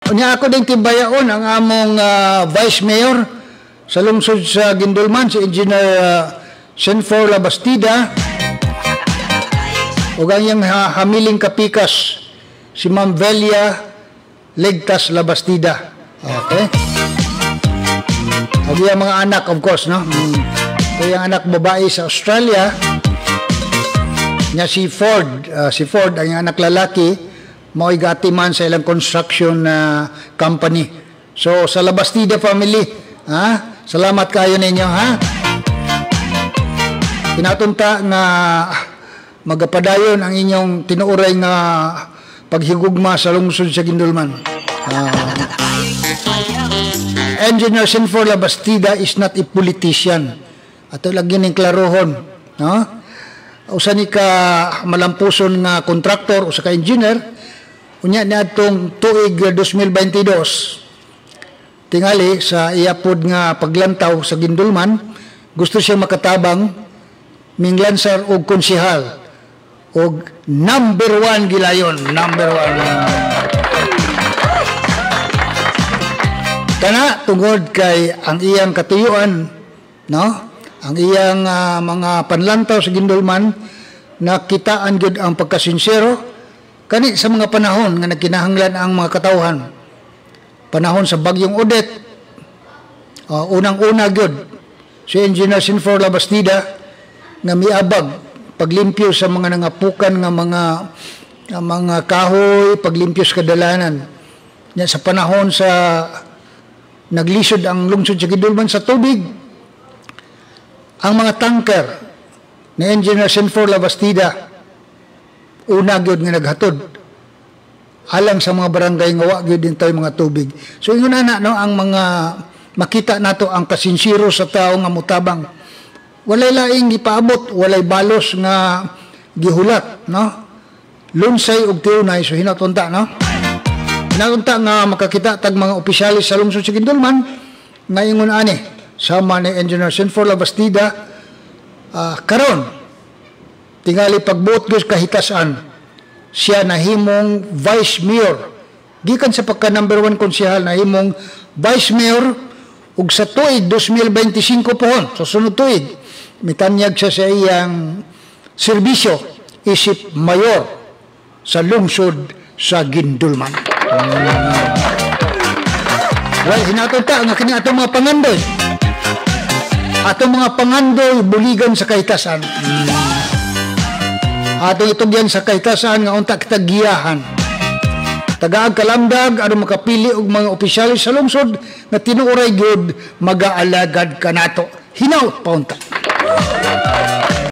Unya ako din tibayaon ang among Vice Mayor sa lungsod sa Gindulman, si Engineer Senfor Labastida, ug ang iyang hamiling kapikas, si Ma'am Velia Legtas Labastida. Okay? Ug iyang mga anak, of course, no? Iyang anak babae sa Australia, niya si Ford. Si Ford, ang iyang anak lalaki, mao'y gatiman sa ilang construction company. So, sa Labastida family, ha? Salamat kayo ninyo, ha? Pinatunta nga magapadayon ang inyong tinuuray nga paghigugma sa lungsod sa Gindulman. Engineer Senfor Labastida is not a politician. Ato lagi ning klarohon, no? Usa ni ka malampuson nga kontraktor o sa ka engineer, unya niadtong tuig 2022 tingali sa iyapod nga paglantaw sa Gindulman, gusto siya makatabang minglansar og konsehal og number 1 gilayon, number 1 kana tungod kay ang iyang katuyuan, no, ang iyang mga panlantaw sa Gindulman, nakitaan gyud ang pagkasinsero kani sa mga panahon nga nagkinahanglan ang mga katawhan. Panahon sa bagyong Odette, unang-una gyud si Engineer Senfor Labastida nga miabag paglimpyo sa mga nangapukan nga mga kahoy, paglimpyo sa kadalanan. Nya sa panahon sa naglisod ang lungsod sa Gindulman sa tubig, ang mga tanker ni Engineer Senfor Labastida una gyud nga naghatod alang sa mga barangay nga wa gyud din tayo mga tubig. So ingon ana, no, ang mga makita nato ang kasinsiro sa tao nga mutabang. Walay laing gipaabot, walay balos nga gihulat, no? Lunsay ug tiunay, so hinatunta, no? Hinatunta nga makakita tag mga opisyalis sa lungsod sa Gindulman nga ingon ani sama ni Engineer Senfor Labastida karon tingali pagbuot gyud kahitasan siya nahimong Vice Mayor gikan sa pagka number 1 konsehal, nahimong Vice Mayor ug sa tuig 2025 pohon sa sunod tuig mitanyag siya sa iyang serbisyo isip mayor sa lungsod sa Gindulman. Well, hinatunta nga kini atong mga pangandoy, atong mga pangandoy buligan sa kahitasan. Atong itugyan sa kahitasan nga unta kita giyahan. Tagaag kalamdag aron makapili og mga opisyalis sa lungsod nga tinuoray gyud mag-aalagad kanato. Hinaut paunta.